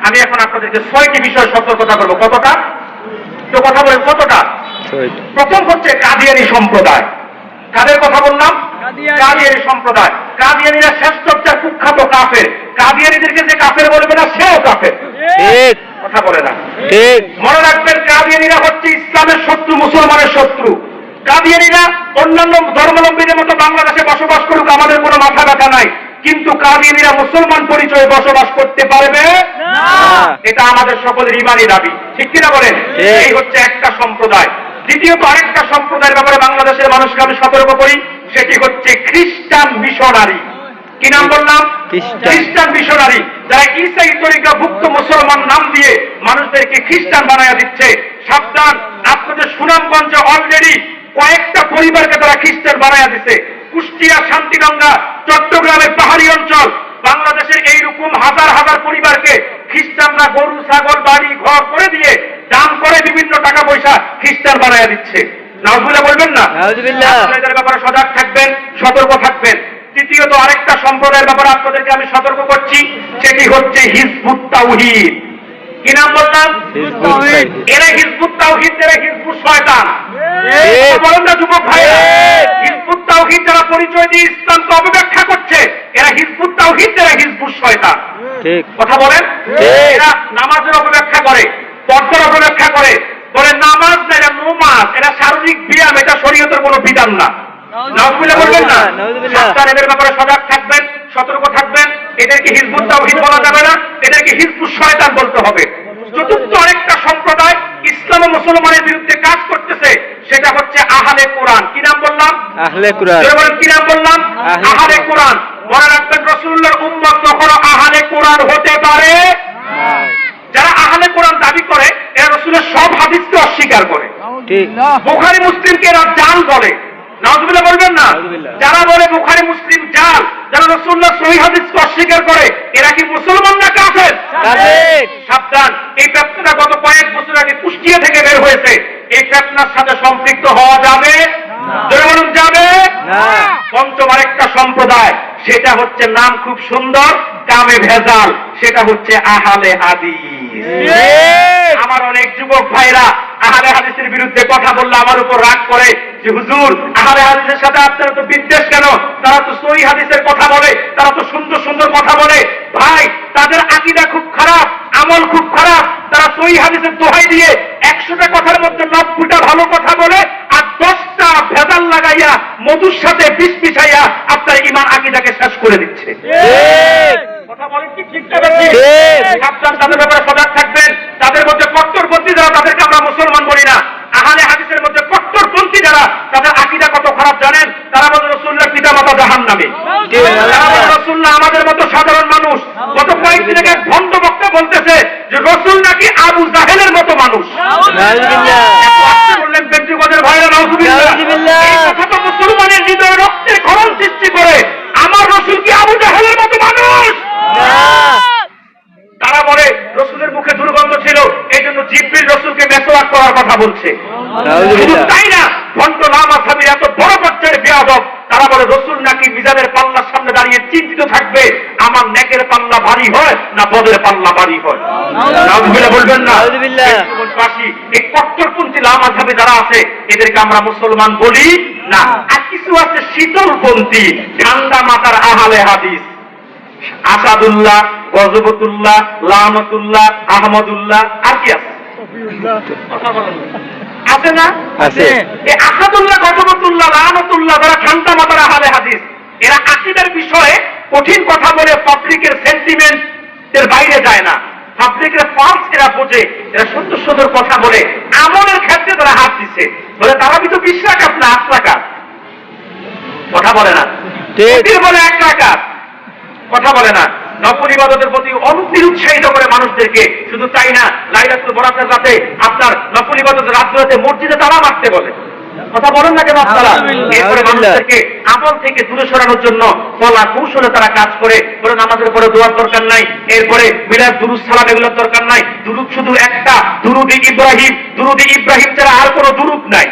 আমি এখন আপনাদেরকে 6টি বিষয় সতর্কতা করবো। কতটা? তো কথা বলেন কতটা? প্রথম হচ্ছে কাদিয়ানী সম্প্রদায়। কাদের কথা বললাম? কাদিয়ানী সম্প্রদায়। কাদিয়ানীরা শেষ চর্চার কুখ্যাত কাফের। কাদিয়ানীদেরকে যে কাফের বলবে না, সেও কাফের। কথা বলে না। মনে রাখবেন, কাদিয়ানীরা হচ্ছে ইসলামের শত্রু, মুসলমানের শত্রু। কাদিয়ানীরা অন্যান্য ধর্মাবলম্বীদের মতো বাংলাদেশে বসবাস করুক, আমাদের কোনো মাথা ব্যথা নাই, কিন্তু কাদিয়ানীরা মুসলমান পরিচয়ে বসবাস করতে পারবে না। এটা আমাদের সকলের ইমানি দাবি, ঠিক কিনা বলেন? এই হচ্ছে একটা সম্প্রদায়। দ্বিতীয়ত আরেকটা সম্প্রদায়ের ব্যাপারে বাংলাদেশের মানুষকে আমি সতর্ক করি, সেটি হচ্ছে খ্রিস্টান মিশনারি। কি নাম বললাম? খ্রিস্টান মিশনারি, যারা ঈসাই তরিকাভুক্ত মুসলমান নাম দিয়ে মানুষদেরকে খ্রিস্টান বানায়া দিচ্ছে। সাবধান, আপনাদের সুনামগঞ্জে অলরেডি কয়েকটা পরিবারকে তারা খ্রিস্টান বানায়া দিচ্ছে। কুষ্টিয়া, শান্তিগঙ্গা, চট্টগ্রামের পাহাড়ি অঞ্চল, বাংলাদেশের এইরকম হাজার হাজার পরিবারকে খ্রিস্টানরা গরু, ছাগল, বাড়ি ঘর করে দিয়ে দান করে বিভিন্ন টাকা পয়সা খ্রিস্টান বানায়া দিচ্ছে। নাউজুবিল্লাহ বলবেন না? এদের ব্যাপারে সজাগ থাকবেন, সতর্ক থাকবেন। তৃতীয়ত আরেকটা সম্প্রদায়ের ব্যাপারে আপনাদেরকে আমি সতর্ক করছি, সেটি হচ্ছে হিজবুত তাওহীদ। কি নাম বললাম? এরা হিজবুত তাওহীদ, এরা হিজবুত শয়তান। বলেন না যুবক ভাইরা? হিজবুত তাওহীদ যারা পরিচয় দিয়ে ইসলামকে অপব্যাখ্যা করছে, এরা হিজবুত তাওহীদ, এরা হিজবুত শয়তান। কথা বলেন? এরা নামাজের অপব্যাখ্যা করে, পর্দার অপব্যাখ্যা করে, বলে নামাজ না, এটা নমাজ, এটা শারীরিক ব্যায়াম, এটা শরীয়তের কোনো বিধান না। নাউজুবিল্লাহ বলবেন না? সাবধান, এদের ব্যাপারে সজাগ থাকবেন, সতর্ক থাকবেন। এদেরকে হিজবুত তাওহীদ বলা যাবে না, এদেরকে হিজবুত শয়তান বলতে হবে। চতুর্থ আরেকটা সম্প্রদায় ইসলাম ও মুসলমানের বিরুদ্ধে কাজ করতেছে, সেটা হচ্ছে আহলে কোরআন। কি নাম বললাম? আহলে কোরআন। কি নাম বললাম? আহলে কোরআন। মনে রাখবেন, রাসূলুল্লাহর উম্মত কখনো আহলে কোরআন হতে পারে। যারা আহলে কোরআন দাবি করে, এরা রাসূলের সব হাদিসকে অস্বীকার করে। বুখারী মুসলিমকে এরা জাল বলে। নাউজুবিল্লাহ বলবেন না? যারা বলে বুখারী মুসলিম জাল, যারা রাসূলুল্লাহ সহিহ হাদিসকে অস্বীকার করে, এরা কি মুসলমান না কাফের? সাবধান, এই ফিতনা গত কয়েক বছর আগে কুষ্টিয়া থেকে বের হয়েছে। এই ফিতনার সাথে সম্পৃক্ত হওয়া যাবে না। পঞ্চম আরেকটা সম্প্রদায়, সেটা হচ্ছে নাম খুব সুন্দর, কামে ভেজাল, সেটা হচ্ছে আহলে হাদিস। আমার অনেক যুবক ভাইরা আহলে হাদিসের বিরুদ্ধে কথা বললে আমার উপর রাগ করে যে হুজুর, আহলে হাদিসের সাথে আপনারা তো বিদ্বেষ কেন? তারা তো সহিহ হাদিসের কথা বলে, তারা তো সুন্দর সুন্দর কথা বলে। ভাই, তাদের আকীদা খুব খারাপ, আমল খুব খারাপ। তারা সহিহ হাদিসের দোহাই দিয়ে 100টা কথার মধ্যে 90টা ভালো কথা বলে, আর 10টা ভেজাল লাগাইয়া মধুর সাথে বিষ মিশাইয়া আপনার ঈমান আকীদাকে শেষ করে দিচ্ছে। কথা বলেন কি ঠিক না? সাবধান, তাদের ব্যাপারে সজাগ থাকবেন। তাদের মধ্যে কট্টরপন্থী যারা, তাদেরকে আমরা মুসলমান বলি না। আহলে হাদিসের মধ্যে কট্টরপন্থী যারা, তাদের আকীদা কত খারাপ জানেন? তারা বলে রাসূলুল্লাহর পিতামাতা জাহান্নামী। তারা বলে রাসূলুল্লাহ আমাদের মতো সাধারণ মানুষ। গত কয়েকদিন আগে এক ভণ্ড বক্তা বলতেছে যে রাসূল নাকি আবু জাহেলের মতো মানুষ। বললেন পেন্টিকোস্টের ভাইরা, নাউজুবিল্লাহ। এই কথা তো মুসলমানের হৃদয়ে রক্তের ক্ষরণ সৃষ্টি করে। আমার রাসূল কি আবু জাহেলের মতো মানুষ? তারা বলে রাসূলের মুখে দুর্গন্ধ ছিল, এই জন্য জিবরিল রাসূলকে মেসওয়াক করার কথা বলছে। শুধু তাই না, ভণ্ড লামাসাবি এত বড় পর্যায়ের বেয়াদব, তারা বলে রাসূল নাকি মিজানের পাল্লার সামনে দাঁড়িয়ে চিন্তিত থাকবে, আমার নেকের পাল্লা ভারী হয় না বদের পাল্লা ভারী হয়। নাউজুবিল্লাহ বলবেন না? এই কট্টরপন্থী লামাসাবি যারা আছে, এদেরকে আমরা মুসলমান বলি না। আর কিছু আছে শীতলপন্থী, ঠান্ডা মাথার আহলে হাদিস, আসাদুল্লাহ, গজবতুল্লাহ, লামতুল্লাহ, আহমদুল্লাহ, আর কি আছে? আছে না? আছে। এই আসাদুল্লাহ, গজবতুল্লাহ, লামতুল্লাহ যারা ঠান্ডা মাথার আহলে হাদিস, এরা আকীদার বিষয়ে কঠিন কথা বলে পাবলিকের সেন্টিমেন্ট এর বাইরে যায় না। পাবলিকের পালস এরা বোঝে, এরা সুন্দর সুন্দর কথা বলে। আমলের ক্ষেত্রে তারা হাত দিচ্ছে, বলে তারা তো 20 রাকাত না 8 রাকাত। কথা বলে না? বলে 1 রাকাত। কথা বলে না? নফল ইবাদতের প্রতি অনুৎসাহিত করে মানুষদেরকে। শুধু তাই না, লাইলাতুল বরাতের রাতে আপনার নফল ইবাদতের রাতে মসজিদে তালা মারতে বলে। কথা বলেন না কেন আপনারা? এরপরে মানুষদেরকে আমল থেকে দূরে সরানোর জন্য কলা কৌশলে তারা কাজ করে। বলে নামাজের পরে দোয়ার দরকার নাই, এরপরে মিলাদ, দুরুদ, সালাম এগুলোর দরকার নাই। দুরুদ শুধু একটা, দুরুদ ইব্রাহিম। দুরুদ ইব্রাহিম ছাড়া আর কোনো দুরুদ নাই।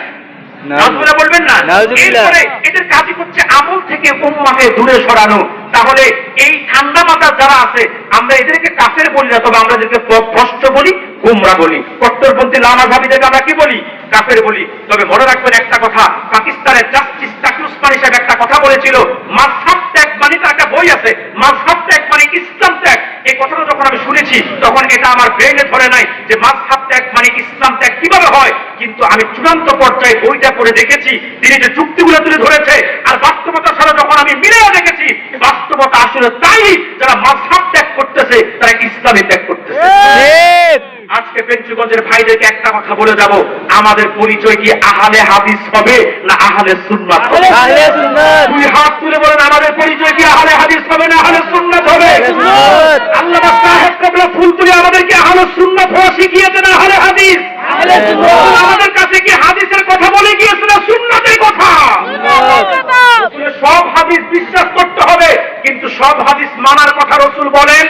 নাউজুবিল্লাহ বলবেন না? এরপরে এদের কাজই হচ্ছে আমল থেকে উম্মাহকে দূরে সরানো। তাহলে এই ঠান্ডা মাথা যারা আছে, আমরা এদেরকে কাফের বলি না, তবে আমরা এদেরকে আমার ভাবিদেরকে আমরা কি বলি? কাফের বলি। তবে মনে রাখবেন একটা কথা, পাকিস্তানের জাস্টিস তাকরুসমানি সাহেব একটা কথা বলেছিল, মাযহাব ত্যাগ মানে, তার একটা বই আছে, মাযহাব ত্যাগ মানে ইসলাম ত্যাগ। এই কথাটা যখন আমি শুনেছি তখন এটা আমার ব্রেনে ধরে নাই যে মাযহাব ত্যাগ মানে ইসলাম ত্যাগ কিভাবে হয়। কিন্তু আমি চূড়ান্ত পর্যায়ে বইটা পড়ে দেখেছি, তিনি যে যুক্তিগুলো তুলে ধরেছে আর বাস্তবতার সাথে যখন আমি মিলেও দেখেছি, বাস্তবতা আসলে তাই, যারা মাযহাব ত্যাগ করতেছে তারা ইসলামী ত্যাগ করতেছে। আজকে পেঞ্চুগঞ্জের ভাইদেরকে একটা কথা বলে যাব, আমাদের পরিচয় কি আহলে হাদিস হবে না আহলে সুন্নাত হবে? দুই হাত তুলে বলেন, আমাদের পরিচয় কি আহলে হাদিস হবে না আহলে সুন্নাত হবে? আল্লামা সাহেব কাবলা ফুলতুলি আমাদেরকে আহলে সুন্নাত হওয়া শিখিয়েছেন না আহলে হাদিস? আমাদের কাছে কি হাদিসের কথা বলে গিয়েছে না সুন্নাতের কথা? সব হাদিস বিশ্বাস করতে হবে, কিন্তু সব হাদিস মানার কথা রসুল বলেন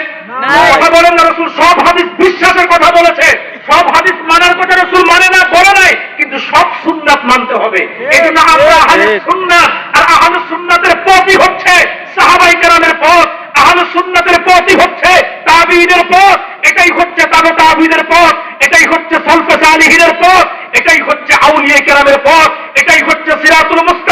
কথা বলেন না? রসুল সব হাদিস বিশ্বাসের কথা বলেছে, সব হাদিস মানার কথা রসুল মানে না বলে নাই, কিন্তু সব সুন্নাত মানতে হবে। এই জন্য আমরা আহলে সুন্নাত, আর আহলে সুন্নাতের পথই হচ্ছে সাহাবায়ে কেরামের পথ, আহলে সুন্নাতের পথই হচ্ছে তাবিঈনের পথ, এটাই হচ্ছে তাবে তাবিঈনের পথ, এটাই হচ্ছে সালফে সালিহিনের পথ, এটাই হচ্ছে আউলিয়া কেরামের পথ, এটাই হচ্ছে সিরাতুল মুস্তাকিম।